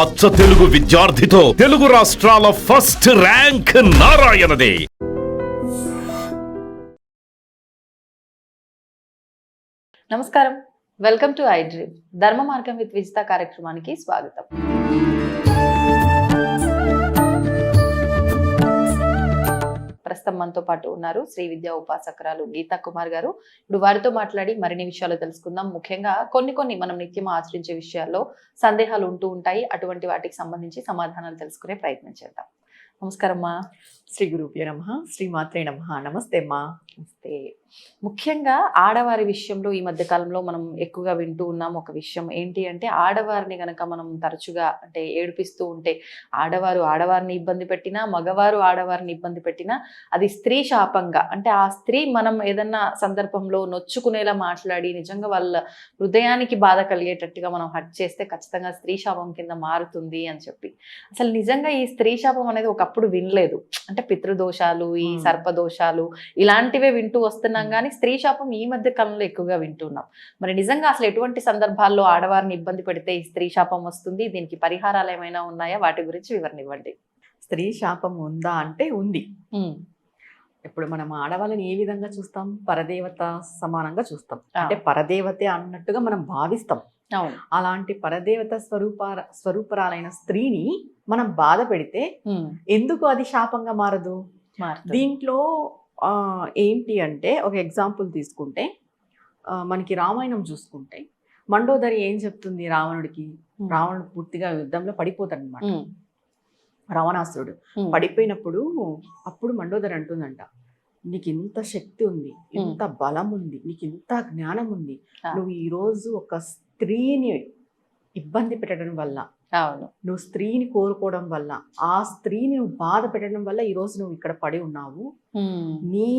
అచ్చ తెలుగు విద్యార్థితో తెలుగు రాష్ట్రాల first rank నారాయణదే. నమస్కారం, వెల్కమ్ టు ఐ డ్రీమ్. ధర్మ మార్గం విత్ విజిత కార్యక్రమానికి స్వాగతం. ప్రస్తుతం మనతో పాటు ఉన్నారు శ్రీ విద్యా ఉపాసకురాలు గీతా కుమార్ గారు. ఇప్పుడు వారితో మాట్లాడి మరిన్ని విషయాలు తెలుసుకుందాం. ముఖ్యంగా కొన్ని మనం నిత్యం ఆచరించే విషయాల్లో సందేహాలు ఉంటూ ఉంటాయి. అటువంటి వాటికి సంబంధించి సమాధానాలు తెలుసుకునే ప్రయత్నం చేద్దాం. నమస్కారం అమ్మా. శ్రీ గురుభ్యో నమః, శ్రీ మాత్రే నమః. నమస్తే అమ్మా. నమస్తే. ముఖ్యంగా ఆడవారి విషయంలో ఈ మధ్య కాలంలో మనం ఎక్కువగా వింటూ ఉన్నాం ఒక విషయం ఏంటి అంటే, ఆడవారిని గనక మనం తరచుగా అంటే ఏడిపిస్తూ ఉంటే, ఆడవారిని ఇబ్బంది పెట్టినా, మగవారు ఆడవారిని ఇబ్బంది పెట్టినా అది స్త్రీ శాపంగా, అంటే ఆ స్త్రీ మనం ఏదన్నా సందర్భంలో నొచ్చుకునేలా మాట్లాడి నిజంగా వాళ్ళ హృదయానికి బాధ కలిగేటట్టుగా మనం హట్ చేస్తే ఖచ్చితంగా స్త్రీ శాపం కింద మారుతుంది అని చెప్పి, అసలు నిజంగా ఈ స్త్రీ శాపం అనేది ఒకప్పుడు వినలేదు. అంటే పితృదోషాలు, ఈ సర్పదోషాలు ఇలాంటివే వింటూ వస్తున్నాం, కానీ స్త్రీ శాపం ఈ మధ్య కాలంలో ఎక్కువగా వింటున్నాం. మరి నిజంగా అసలు ఎటువంటి సందర్భాల్లో ఆడవారిని ఇబ్బంది పెడితే ఈ స్త్రీ శాపం వస్తుంది, దీనికి పరిహారాలు ఏమైనా ఉన్నాయా, వాటి గురించి వివరణ ఇవ్వండి. స్త్రీ శాపం ఉందా అంటే ఉంది. ఇప్పుడు మనం ఆడవాళ్ళని ఏ విధంగా చూస్తాం? పరదేవత సమానంగా చూస్తాం. అంటే పరదేవతే అన్నట్టుగా మనం భావిస్తాం. అలాంటి పరదేవత స్వరూపరాలైన స్త్రీని మనం బాధ పెడితే ఎందుకు అది శాపంగా మారదు? దీంట్లో ఏంటి అంటే, ఒక ఎగ్జాంపుల్ తీసుకుంటే మనకి రామాయణం చూసుకుంటే, మండోదరి ఏం చెప్తుంది రావణుడికి? రావణుడు పూర్తిగా యుద్ధంలో పడిపోతాడు అనమాట. రావణాసురుడు పడిపోయినప్పుడు అప్పుడు మండోదరి అంటుందంట, నీకు ఇంత శక్తి ఉంది, ఇంత బలం ఉంది, నీకు ఇంత జ్ఞానం ఉంది, నువ్వు ఈరోజు ఒక స్త్రీని ఇబ్బంది పెట్టడం వల్ల, నువ్వు స్త్రీని కోరుకోవడం వల్ల, ఆ స్త్రీని నువ్వు బాధ పెట్టడం వల్ల ఈరోజు నువ్వు ఇక్కడ పడి ఉన్నావు. నీ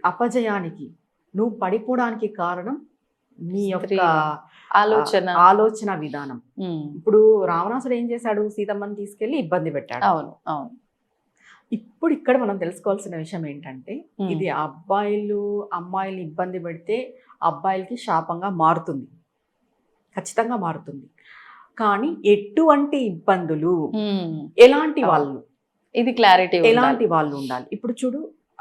అపజయానికి, నువ్వు పడిపోవడానికి కారణం నీ యొక్క ఆలోచన విధానం. ఇప్పుడు రావణాసుడు ఏం చేశాడు? సీతమ్మని తీసుకెళ్లి ఇబ్బంది పెట్టాడు. ఇప్పుడు ఇక్కడ మనం తెలుసుకోవాల్సిన విషయం ఏంటంటే, ఇది అబ్బాయిలు అమ్మాయిలు ఇబ్బంది పెడితే అబ్బాయిలకి శాపంగా మారుతుంది, ఖచ్చితంగా మారుతుంది. కానీ ఎటువంటి ఇబ్బందులు, ఎలాంటి వాళ్ళు, ఇది క్లారిటీ, ఎలాంటి వాళ్ళు ఉండాలి? ఇప్పుడు చూడు,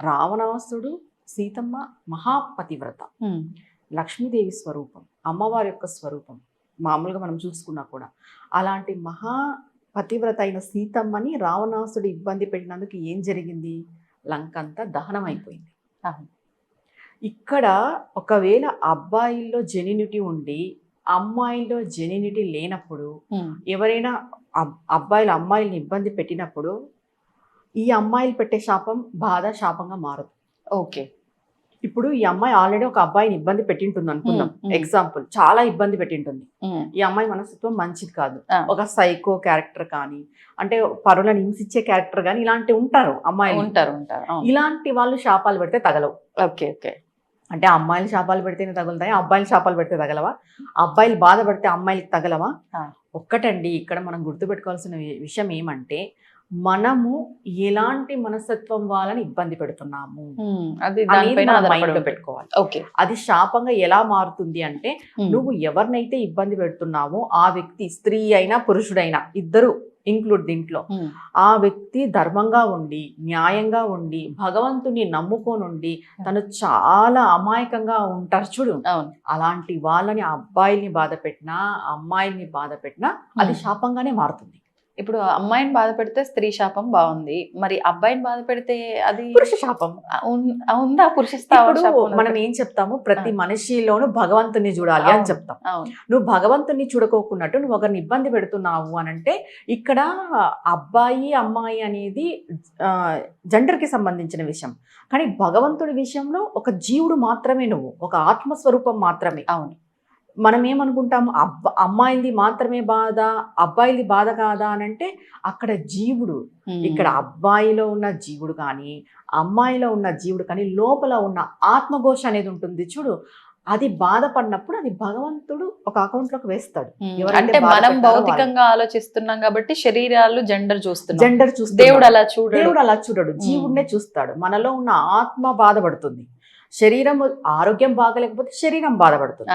రావణాసుడు సీతమ్మ మహాపతివ్రత, లక్ష్మీదేవి స్వరూపం, అమ్మవారి యొక్క స్వరూపం. మామూలుగా మనం చూసుకున్నా కూడా అలాంటి మహాపతివ్రత అయిన సీతమ్మని రావణాసుడు ఇబ్బంది పెట్టినందుకు ఏం జరిగింది? లంకంతా దహనం అయిపోయింది. ఇక్కడ ఒకవేళ అబ్బాయిల్లో జెన్యూనిటీ ఉండి అమ్మాయిల్లో జెన్యూనిటీ లేనప్పుడు, ఎవరైనా అబ్బాయిలు అమ్మాయిల్ని ఇబ్బంది పెట్టినప్పుడు ఈ అమ్మాయిలు పెట్టే శాపం బాధ శాపంగా మారదు. ఓకే, ఇప్పుడు ఈ అమ్మాయి ఆల్రెడీ ఒక అబ్బాయిని ఇబ్బంది పెట్టింటుంది అనుకుందాం, ఎగ్జాంపుల్, చాలా ఇబ్బంది పెట్టింటుంది. ఈ అమ్మాయి మనస్తత్వం మంచిది కాదు, ఒక సైకో క్యారెక్టర్ కానీ, అంటే పరులను హింసించే క్యారెక్టర్ కానీ, ఇలాంటివి ఉంటారు అమ్మాయిలు. ఇలాంటి వాళ్ళు శాపాలు పెడితే తగలవు. ఓకే ఓకే, అంటే అమ్మాయిలు శాపాలు పెడితేనే తగులుతాయి, అబ్బాయిలు శాపాలు పెడితే తగలవా? అబ్బాయిలు బాధ పెడితే అమ్మాయిలకి తగలవా? ఒక్కటండి, ఇక్కడ మనం గుర్తుపెట్టుకోవాల్సిన విషయం ఏమంటే, మనము ఎలాంటి మనస్తత్వం వాళ్ళని ఇబ్బంది పెడుతున్నాము మైండ్లో పెట్టుకోవాలి. ఓకే, అది శాపంగా ఎలా మారుతుంది అంటే, నువ్వు ఎవరినైతే ఇబ్బంది పెడుతున్నావో ఆ వ్యక్తి, స్త్రీ అయినా పురుషుడైనా, ఇద్దరు ఇంక్లూడ్ దీంట్లో, ఆ వ్యక్తి ధర్మంగా ఉండి, న్యాయంగా ఉండి, భగవంతుని నమ్ముకోనుండి, తను చాలా అమాయకంగా ఉంటారు చూడు, అలాంటి వాళ్ళని అబ్బాయిల్ని బాధ పెట్టినా అమ్మాయిల్ని బాధ పెట్టినా అది శాపంగానే మారుతుంది. ఇప్పుడు అమ్మాయిని బాధ పెడితే స్త్రీ శాపం బాగుంది, మరి అబ్బాయిని బాధ పెడితే అది పురుష శాపం ఉందా? పురుష మనం ఏం చెప్తాము? ప్రతి మనిషిలోనూ భగవంతుని చూడాలి అని చెప్తాం. నువ్వు భగవంతుని చూడకోకున్నట్టు నువ్వు ఒకరిని ఇబ్బంది పెడుతున్నావు అని అంటే, ఇక్కడ అబ్బాయి అమ్మాయి అనేది జెండర్కి సంబంధించిన విషయం, కానీ భగవంతుడి విషయంలో ఒక జీవుడు మాత్రమే, నువ్వు ఒక ఆత్మస్వరూపం మాత్రమే. అవును, మనం ఏమనుకుంటాము? అమ్మాయిలది మాత్రమే బాధ, అబ్బాయిలది బాధ కాదా అని అంటే, అక్కడ జీవుడు, ఇక్కడ అబ్బాయిలో ఉన్న జీవుడు కానీ అమ్మాయిలో ఉన్న జీవుడు కానీ, లోపల ఉన్న ఆత్మఘోష అనేది ఉంటుంది చూడు, అది బాధపడినప్పుడు అది భగవంతుడు ఒక అకౌంట్ లోకి వేస్తాడు. అంటే మనం భౌతికంగా ఆలోచిస్తున్నాం కాబట్టి శరీరాలు జెండర్ చూస్తున్నాం, దేవుడు అలా చూడడు, జీవుడినే చూస్తాడు. మనలో ఉన్న ఆత్మ బాధపడుతుంది, శరీరం ఆరోగ్యం బాగలేకపోతే శరీరం బాధపడుతుంది.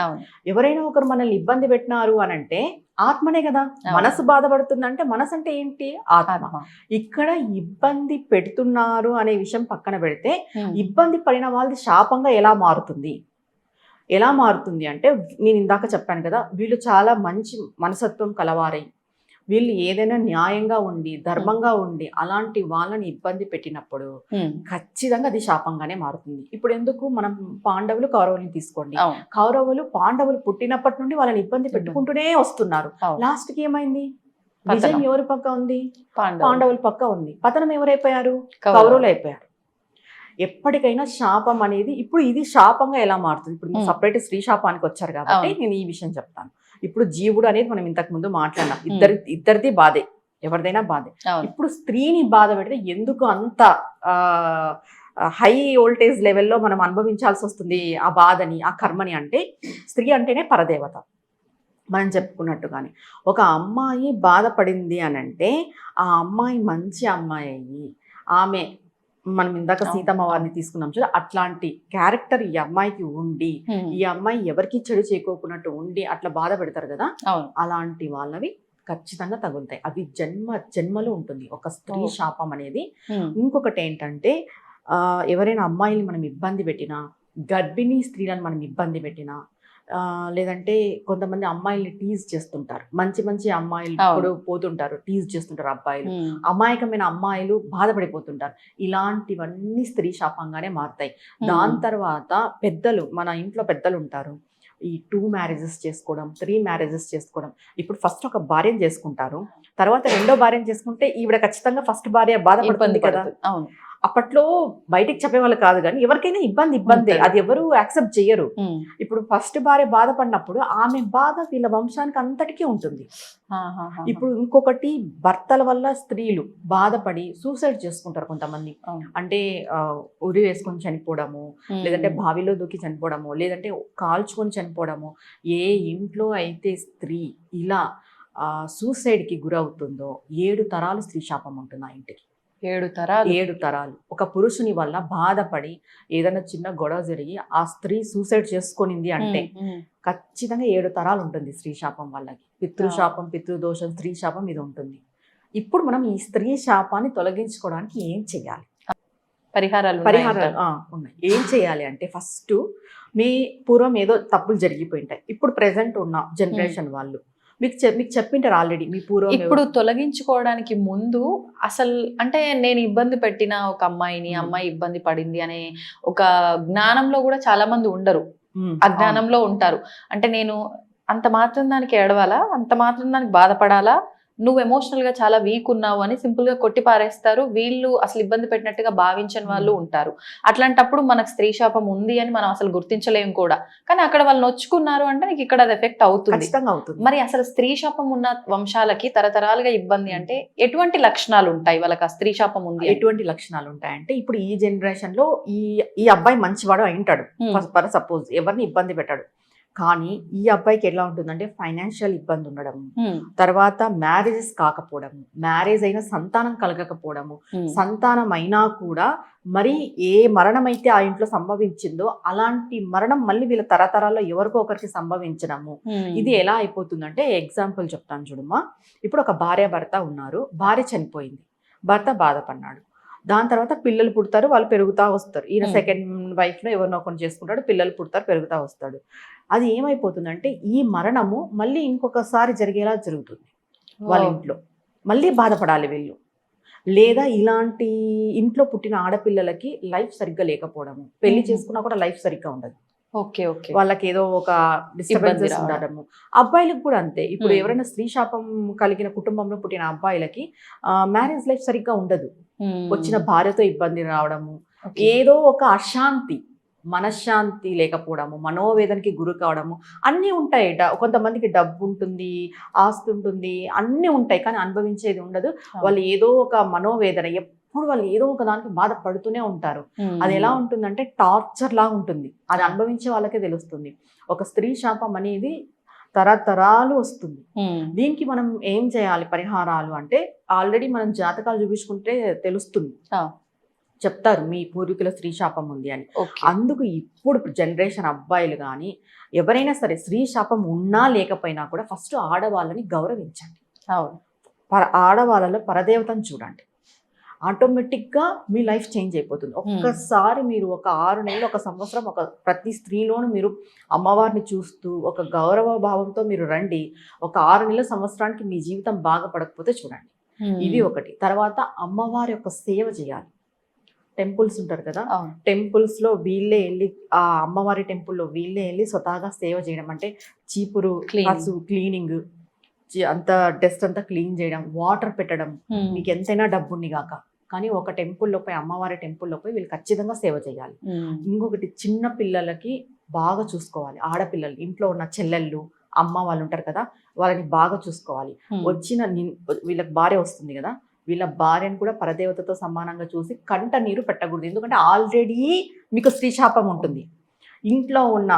ఎవరైనా ఒకరు మనల్ని ఇబ్బంది పెట్టినారు అని అంటే ఆత్మనే కదా. మనసు బాధపడుతుందంటే మనసు అంటే ఏంటి? ఆత్మ. ఇక్కడ ఇబ్బంది పెడుతున్నారు అనే విషయం పక్కన పెడితే, ఇబ్బంది పడిన వాళ్ళది శాపంగా ఎలా మారుతుంది? ఎలా మారుతుంది అంటే, నేను ఇందాక చెప్పాను కదా, వీళ్ళు చాలా మంచి మనసత్వం కలవారై, వీళ్ళు ఏదైనా న్యాయంగా ఉండి ధర్మంగా ఉండి అలాంటి వాళ్ళని ఇబ్బంది పెట్టినప్పుడు ఖచ్చితంగా అది శాపంగానే మారుతుంది. ఇప్పుడు ఎందుకు మనం పాండవులు కౌరవుని తీసుకోండి. పాండవులు పుట్టినప్పటి నుండి వాళ్ళని ఇబ్బంది పెట్టుకుంటూనే వస్తున్నారు. లాస్ట్ కి ఏమైంది? విజయం ఎవరి పక్క ఉంది? పాండవుల పక్క ఉంది. పతనం ఎవరైపోయారు? కౌరవులు అయిపోయారు. ఎప్పటికైనా శాపం అనేది, ఇప్పుడు ఇది శాపంగా ఎలా మారుతుంది? ఇప్పుడు సపరేట్ స్త్రీ శాపానికి వచ్చారు కాబట్టి నేను ఈ విషయం చెప్తాను. ఇప్పుడు జీవుడు అనేది మనం ఇంతకు ముందు మాట్లాడినాం, ఇద్దరిది బాధే, ఎవరిదైనా బాధే. ఇప్పుడు స్త్రీని బాధ పెడితే ఎందుకు అంత హై వోల్టేజ్ లెవెల్లో మనం అనుభవించాల్సి వస్తుంది ఆ బాధని, ఆ కర్మని? అంటే స్త్రీ అంటేనే పరదేవత. మనం చెప్పుకున్నట్టుగానే ఒక అమ్మాయి బాధపడింది అని అంటే, ఆ అమ్మాయి మంచి అమ్మాయి అయ్యి, ఆమె మనం ఇందాక సీతమ్మ వారిని తీసుకున్నాం చూడ, అట్లాంటి క్యారెక్టర్ ఈ అమ్మాయికి ఉండి, ఈ అమ్మాయి ఎవరికి చెడు చేకోకున్నట్టు ఉండి అట్లా బాధ పెడతారు కదా, అలాంటి వాళ్ళవి ఖచ్చితంగా తగులుతాయి. అవి జన్మలో ఉంటుంది ఒక స్త్రీ శాపం అనేది. ఇంకొకటి ఏంటంటే, ఎవరైనా అమ్మాయిని మనం ఇబ్బంది పెట్టినా, గర్భిణీ స్త్రీలను మనం ఇబ్బంది పెట్టినా, లేదంటే కొంతమంది అమ్మాయిల్ని టీజ్ చేస్తుంటారు, మంచి అమ్మాయిలు ఇప్పుడు పోతుంటారు, టీజ్ చేస్తుంటారు అబ్బాయిలు, అమాయకమైన అమ్మాయిలు బాధపడిపోతుంటారు. ఇలాంటివన్నీ స్త్రీ శాపంగానే మారుతాయి. దాని తర్వాత పెద్దలు, మన ఇంట్లో పెద్దలు ఉంటారు, ఈ 2 మ్యారేజెస్ చేసుకోవడం, 3 మ్యారేజెస్ చేసుకోవడం. ఇప్పుడు ఫస్ట్ ఒక భార్యను చేసుకుంటారు, తర్వాత రెండో భార్యను చేసుకుంటే ఈవిడ ఖచ్చితంగా ఫస్ట్ భార్య బాధపడుతుంది కదా. అప్పట్లో బయటికి చెప్పేవాళ్ళు కాదు, కానీ ఎవరికైనా ఇబ్బంది అది ఎవరు యాక్సెప్ట్ చేయరు. ఇప్పుడు ఫస్ట్ భార్య బాధపడినప్పుడు ఆమె బాధ వీళ్ళ వంశానికి అంతటికీ ఉంటుంది. ఇప్పుడు ఇంకొకటి, భర్తల వల్ల స్త్రీలు బాధపడి సూసైడ్ చేసుకుంటారు కొంతమంది. అంటే ఉరి వేసుకొని చనిపోవడము, లేదంటే బావిలో దూకి చనిపోవడము, లేదంటే కాల్చుకొని చనిపోవడము. ఏ ఇంట్లో అయితే స్త్రీ ఇలా సూసైడ్కి గురవుతుందో 7 తరాలు స్త్రీ శాపం ఉంటుంది ఆ ఇంటికి. 7 తరాలు. ఒక పురుషుని వల్ల బాధపడి ఏదైనా చిన్న గొడవ జరిగి ఆ స్త్రీ సూసైడ్ చేసుకొనింది అంటే ఖచ్చితంగా 7 తరాలు ఉంటుంది స్త్రీ శాపం వాళ్ళకి. పితృశాపం, పితృదోషం, స్త్రీ శాపం ఇది ఉంటుంది. ఇప్పుడు మనం ఈ స్త్రీ శాపాన్ని తొలగించుకోవడానికి ఏం చేయాలి? పరిహారాలు ఉన్నాయి. ఏం చేయాలి అంటే, ఫస్ట్ మీ పూర్వం ఏదో తప్పులు జరిగిపోయింటాయి, ఇప్పుడు ప్రెసెంట్ ఉన్న జనరేషన్ వాళ్ళు మీకు చెప్పింటారు ఆల్రెడీ మీ పూర్వం. ఇప్పుడు తొలగించుకోవడానికి ముందు అసలు అంటే నేను ఇబ్బంది పెట్టిన ఒక అమ్మాయిని, అమ్మాయి ఇబ్బంది పడింది అనే ఒక జ్ఞానంలో కూడా చాలా మంది ఉండరు, అజ్ఞానంలో ఉంటారు. అంటే నేను అంత మాత్రం దానికి ఏడవాలా, అంత మాత్రం దానికి బాధపడాలా, నువ్వు ఎమోషనల్ గా చాలా వీక్ ఉన్నావు అని సింపుల్ గా కొట్టి పారేస్తారు. వీళ్ళు అసలు ఇబ్బంది పెట్టినట్టుగా భావించని వాళ్ళు ఉంటారు. అట్లాంటప్పుడు మనకు స్త్రీ శాపం ఉంది అని మనం అసలు గుర్తించలేము కూడా. కానీ అక్కడ వాళ్ళు నొచ్చుకున్నారు అంటే నీకు ఇక్కడ అది ఎఫెక్ట్ అవుతుంది. మరి అసలు స్త్రీ శాపం ఉన్న వంశాలకి తరతరాలుగా ఇబ్బంది అంటే ఎటువంటి లక్షణాలు ఉంటాయి వాళ్ళకి? ఆ స్త్రీ శాపం ఉంది ఎటువంటి లక్షణాలు ఉంటాయంటే, ఇప్పుడు ఈ జనరేషన్ లో ఈ అబ్బాయి మంచివాడు అయింటాడు, సపోజ్ ఎవరిని ఇబ్బంది పెట్టాడు, కానీ ఈ అబ్బాయికి ఎలా ఉంటుందంటే ఫైనాన్షియల్ ఇబ్బంది ఉండడం, తర్వాత మ్యారేజెస్ కాకపోవడం, మ్యారేజ్ అయినా సంతానం కలగకపోవడము, సంతానం అయినా కూడా మరి ఏ మరణం అయితే ఆ ఇంట్లో సంభవించిందో అలాంటి మరణం మళ్ళీ వీళ్ళ తరతరాల్లో ఎవరికో ఒకరికి సంభవించడము. ఇది ఎలా అయిపోతుందంటే, ఎగ్జాంపుల్ చెప్తాను చూడమ్మా. ఇప్పుడు ఒక భార్య భర్త ఉన్నారు, భార్య చనిపోయింది, భర్త బాధపడినాడు, దాని తర్వాత పిల్లలు పుడతారు, వాళ్ళు పెరుగుతూ వస్తారు. ఈయన సెకండ్ వైఫ్లో ఎవరినో ఒకరిని చేసుకుంటాడు, పిల్లలు పుడతారు, పెరుగుతూ వస్తాడు. అది ఏమైపోతుందంటే, ఈ మరణము మళ్ళీ ఇంకొకసారి జరిగేలా జరుగుతుంది వాళ్ళ ఇంట్లో, మళ్ళీ బాధపడాలి వీళ్ళు. లేదా ఇలాంటి ఇంట్లో పుట్టిన ఆడపిల్లలకి లైఫ్ సరిగ్గా లేకపోవడము, పెళ్లి చేసుకున్నా కూడా లైఫ్ సరిగ్గా ఉండదు, వాళ్ళకి ఏదో ఒక డిస్టర్బెన్సెస్ ఉండడము. అబ్బాయిలకు కూడా అంతే. ఇప్పుడు ఎవరైనా స్త్రీ శాపం కలిగిన కుటుంబంలో పుట్టిన అబ్బాయిలకి మ్యారేజ్ లైఫ్ సరిగ్గా ఉండదు, వచ్చిన భార్యతో ఇబ్బంది రావడము, ఏదో ఒక అశాంతి, మనశ్శాంతి లేకపోవడము, మనోవేదనకి గురి కావడము, అన్నీ ఉంటాయి. కొంతమందికి డబ్బు ఉంటుంది, ఆస్తి ఉంటుంది, అన్నీ ఉంటాయి, కానీ అనుభవించేది ఉండదు. వాళ్ళు ఏదో ఒక మనోవేదన, ఎప్పుడు వాళ్ళు ఏదో ఒక దానికి బాధపడుతూనే ఉంటారు. అది ఎలా ఉంటుందంటే టార్చర్ లాగా ఉంటుంది, అది అనుభవించే వాళ్ళకే తెలుస్తుంది. ఒక స్త్రీ శాపం అనేది తరతరాలు వస్తుంది. దీనికి మనం ఏం చేయాలి పరిహారాలు అంటే, ఆల్రెడీ మనం జాతకాలు చూపించుకుంటే తెలుస్తుంది. చెప్తారు మీ పూర్వీకుల స్త్రీ శాపం ఉంది అని. ఓకే. అందుకు ఇప్పుడు జనరేషన్ అబ్బాయిలు కానీ ఎవరైనా సరే స్త్రీ శాపం ఉన్నా లేకపోయినా కూడా ఫస్ట్ ఆడవాళ్ళని గౌరవించండి. అవును. ఆడవాళ్ళలో పరదేవతను చూడండి. ఆటోమేటిక్గా మీ లైఫ్ చేంజ్ అయిపోతుంది. ఒక్కసారి మీరు ఒక 6 నెలలు, 1 సంవత్సరం ప్రతి స్త్రీలోనూ మీరు అమ్మవారిని చూస్తూ ఒక గౌరవ భావంతో మీరు రండి. ఒక 6 నెలల సంవత్సరానికి మీ జీవితం బాగుపడకపోతే చూడండి. ఇది ఒకటి. తర్వాత అమ్మవారి యొక్క సేవ చేయాలి. టెంపుల్స్ ఉంటారు కదా, టెంపుల్స్లో వీళ్ళే వెళ్ళి ఆ అమ్మవారి టెంపుల్లో వీళ్ళే వెళ్ళి స్వతహాగా సేవ చేయడం, అంటే చీపురు క్లీనింగ్ అంత డస్ట్ అంతా క్లీన్ చేయడం, వాటర్ పెట్టడం. మీకు ఎంతైనా డబ్బుంది కాక కానీ ఒక టెంపుల్లో పోయి, అమ్మవారి టెంపుల్లో పోయి వీళ్ళు ఖచ్చితంగా సేవ చేయాలి. ఇంకొకటి, చిన్న పిల్లలకి బాగా చూసుకోవాలి. ఆడపిల్లలు ఇంట్లో ఉన్న చెల్లెళ్ళు, అమ్మ వాళ్ళు ఉంటారు కదా, వాళ్ళని బాగా చూసుకోవాలి. వీళ్ళకి భార్య వస్తుంది కదా, వీళ్ళ భార్యను కూడా పరదేవతతో సమానంగా చూసి కంట నీరు పెట్టకూడదు. ఎందుకంటే ఆల్రెడీ మీకు స్త్రీ శాపం ఉంటుంది ఇంట్లో ఉన్న.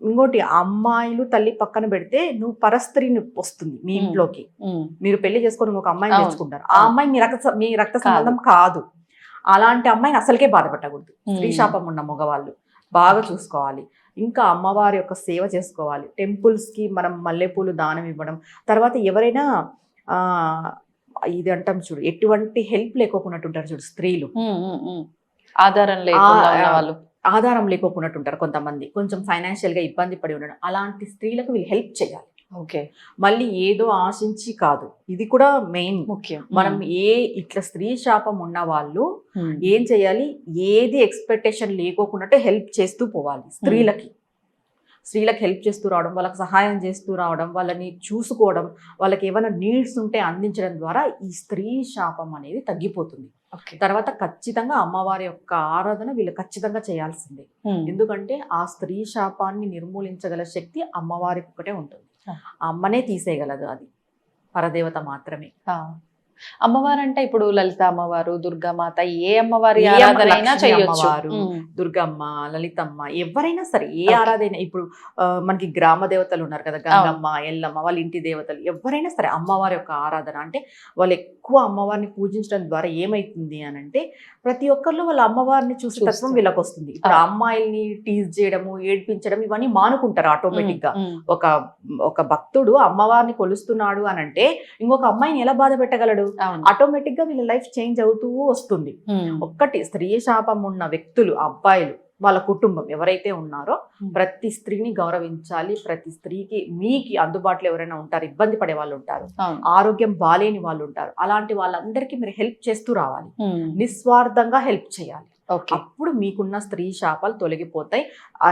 ఇంకోటి, అమ్మాయిలు తల్లి పక్కన పెడితే నువ్వు పరస్త్రీని వస్తుంది మీ ఇంట్లోకి. మీరు పెళ్లి చేసుకొని ఒక అమ్మాయిని తెచ్చుకుంటారు, ఆ అమ్మాయి మీ రక్త సంబంధం కాదు. అలాంటి అమ్మాయిని అసలుకే బాధపెట్టకూడదు. స్త్రీ శాపం ఉన్న మగవాళ్ళు బాగా చూసుకోవాలి. ఇంకా అమ్మవారి యొక్క సేవ చేసుకోవాలి. టెంపుల్స్కి మనం మల్లెపూలు దానం ఇవ్వడం. తర్వాత ఎవరైనా ఇది అంటాం చూడు, ఎటువంటి హెల్ప్ లేకోకున్నట్టుంటారు చూడు స్త్రీలు, ఆధారం లేకోకున్నట్టు ఉంటారు కొంతమంది, కొంచెం ఫైనాన్షియల్గా ఇబ్బంది పడి ఉండడం. అలాంటి స్త్రీలకు వీళ్ళు హెల్ప్ చేయాలి. ఓకే. మళ్ళీ ఏదో ఆశించి కాదు, ఇది కూడా మెయిన్ ముఖ్యం. మనం ఇట్లా స్త్రీ శాపం ఉన్న వాళ్ళు ఏం చేయాలి, ఏది ఎక్స్పెక్టేషన్ లేకోకున్నట్టే హెల్ప్ చేస్తూ పోవాలి. స్త్రీలకి హెల్ప్ చేస్తూ రావడం, వాళ్ళకి సహాయం చేస్తూ రావడం, వాళ్ళని చూసుకోవడం, వాళ్ళకి ఏమైనా నీడ్స్ ఉంటే అందించడం ద్వారా ఈ స్త్రీ శాపం అనేది తగ్గిపోతుంది. తర్వాత ఖచ్చితంగా అమ్మవారి యొక్క ఆరాధన వీళ్ళు ఖచ్చితంగా చేయాల్సిందే. ఎందుకంటే ఆ స్త్రీ శాపాన్ని నిర్మూలించగల శక్తి అమ్మవారికి ఒకటే ఉంటుంది. ఆ అమ్మనే తీసేయగలదు, అది పరదేవత మాత్రమే. అమ్మవారు అంటే ఇప్పుడు లలిత అమ్మవారు, దుర్గామాత, ఏ అమ్మవారి ఆరాధన చేయొచ్చు. దుర్గమ్మ, లలితమ్మ, ఎవరైనా సరే ఏ ఆరాధన. ఇప్పుడు మనకి గ్రామ దేవతలు ఉన్నారు కదా, గంగమ్మ, ఎల్లమ్మ, వాళ్ళ ఇంటి దేవతలు, ఎవరైనా సరే అమ్మవారి యొక్క ఆరాధన అంటే వాళ్ళు ఎక్కువ అమ్మవారిని పూజించడం ద్వారా ఏమైతుంది అని అంటే ప్రతి ఒక్కరిలో వాళ్ళ అమ్మవారిని చూసే తత్వం వీళ్ళకి వస్తుంది. ఇప్పుడు అమ్మాయిల్ని టీజ్ చేయడము, ఏడ్పించడం ఇవన్నీ మానుకుంటారు ఆటోమేటిక్ గా. ఒక భక్తుడు అమ్మవారిని కొలుస్తున్నాడు అని అంటే ఇంకొక అమ్మాయిని ఎలా బాధ పెట్టగలడు? ఆటోమేటిక్ గా వీళ్ళ లైఫ్ చేంజ్ అవుతూ వస్తుంది. ఒక్కటి, స్త్రీ శాపం ఉన్న వ్యక్తులు, అబ్బాయిలు, వాళ్ళ కుటుంబం ఎవరైతే ఉన్నారో ప్రతి స్త్రీని గౌరవించాలి. ప్రతి స్త్రీకి మీకు అందుబాటులో ఎవరైనా ఉంటారు, ఇబ్బంది పడే వాళ్ళు ఉంటారు, ఆరోగ్యం బాలేని వాళ్ళు ఉంటారు, అలాంటి వాళ్ళందరికీ మీరు హెల్ప్ చేస్తూ రావాలి. నిస్వార్థంగా హెల్ప్ చేయాలి. అప్పుడు మీకున్న స్త్రీ శాపాలు తొలగిపోతాయి.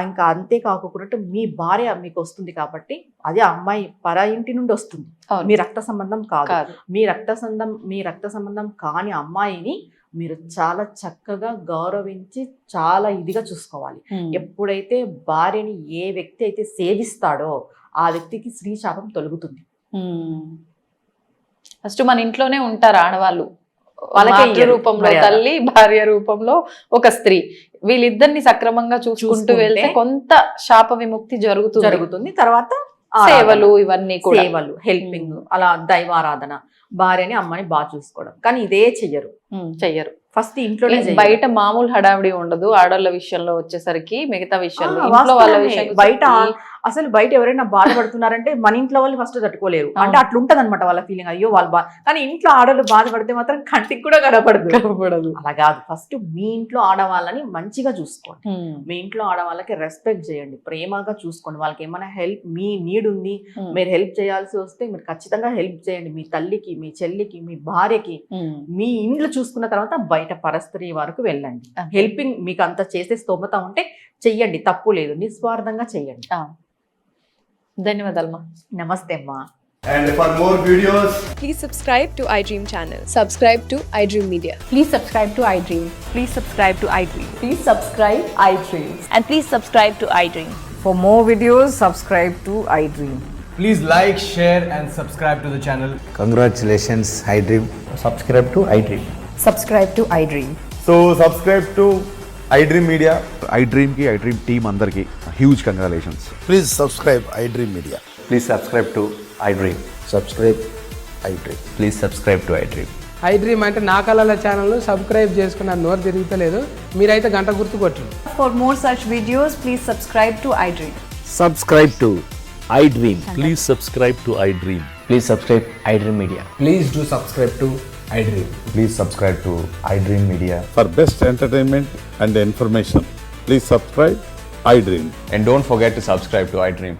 ఇంకా అంతేకాకుండా మీ భార్య మీకు వస్తుంది కాబట్టి అదే అమ్మాయి పర ఇంటి నుండి వస్తుంది, మీ రక్త సంబంధం కాదు. మీ రక్త సంబంధం కాని అమ్మాయిని మీరు చాలా చక్కగా గౌరవించి చాలా ఇదిగా చూసుకోవాలి. ఎప్పుడైతే భార్యని ఏ వ్యక్తి అయితే సేవిస్తాడో ఆ వ్యక్తికి స్త్రీ శాపం తొలగుతుంది. ఫస్ట్ మన ఇంట్లోనే ఉంటారు ఆడవాళ్ళు, వాళ్ళకి రూపంలో తల్లి, భార్య రూపంలో ఒక స్త్రీ, వీళ్ళిద్దరిని సక్రమంగా చూసుకుంటూ వెళ్తే కొంత శాప విముక్తి జరుగుతుంది. తర్వాత సేవలు, ఇవన్నీ కూడా సేవలు, హెల్పింగ్, అలా దైవారాధన, భార్యని అమ్మని బాగా చూసుకోవడం. కానీ ఇదే చెయ్యరు ఫస్ట్ ఇంట్లోనే. బయట మామూలు హడావిడి ఉండదు ఆడవాళ్ళ విషయంలో వచ్చేసరికి. మిగతా విషయంలో ఇంట్లో వాళ్ళ విషయం బయట అసలు బయట ఎవరైనా బాధపడుతున్నారంటే మన ఇంట్లో వాళ్ళు ఫస్ట్ తట్టుకోలేరు. అంటే అట్లా ఉంటది అనమాట వాళ్ళ ఫీలింగ్, అయ్యో వాళ్ళు కానీ ఇంట్లో ఆడవాళ్ళు బాధపడితే మాత్రం కంటికి కూడా కనపడదు. అలా కాదు, ఫస్ట్ మీ ఇంట్లో ఆడవాళ్ళని మంచిగా చూసుకోండి. మీ ఇంట్లో ఆడవాళ్ళకి రెస్పెక్ట్ చేయండి, ప్రేమగా చూసుకోండి. వాళ్ళకి ఏమైనా హెల్ప్, మీ నీడ్ ఉంది, మీరు హెల్ప్ చేయాల్సి వస్తే మీరు ఖచ్చితంగా హెల్ప్ చేయండి. మీ తల్లికి, మీ చెల్లికి, మీ భార్యకి. మీ ఇంట్లో చూసుకున్న తర్వాత బయట పరస్త్రీ వరకు వెళ్ళండి. హెల్పింగ్ మీకు అంత చేసే స్తోమత ఉంటే చెయ్యండి, తప్పు లేదు, నిస్వార్థంగా చెయ్యండి. ధన్యవాదాలు. నమస్తే అమ్మా. And for more videos, please subscribe to iDream channel. Subscribe to iDream Media. Please subscribe to iDream. Please subscribe to iDream. Please subscribe iDream. And please subscribe to iDream. For more videos, subscribe to iDream. please like, share and subscribe to the channel. Congratulations, iDream. Subscribe to iDream. Subscribe to iDream. So subscribe to iDream Media. iDream ki iDream team andarki huge congratulations. Please subscribe iDream Media. Please subscribe to iDream. Subscribe iDream. Please subscribe to iDream. I dream అంటే నా కళల ఛానల్ను subscribe చేసుకున్న నోరు తిరుగుతలేదు. మీరైతే గంట గుర్తు కొట్టండి. For more such videos, please subscribe to iDream. Subscribe to iDream. Please subscribe to iDream. Please subscribe iDream Media. Please do subscribe to iDream. Please subscribe to iDream Media. For best entertainment and information, please subscribe iDream. And don't forget to subscribe to iDream.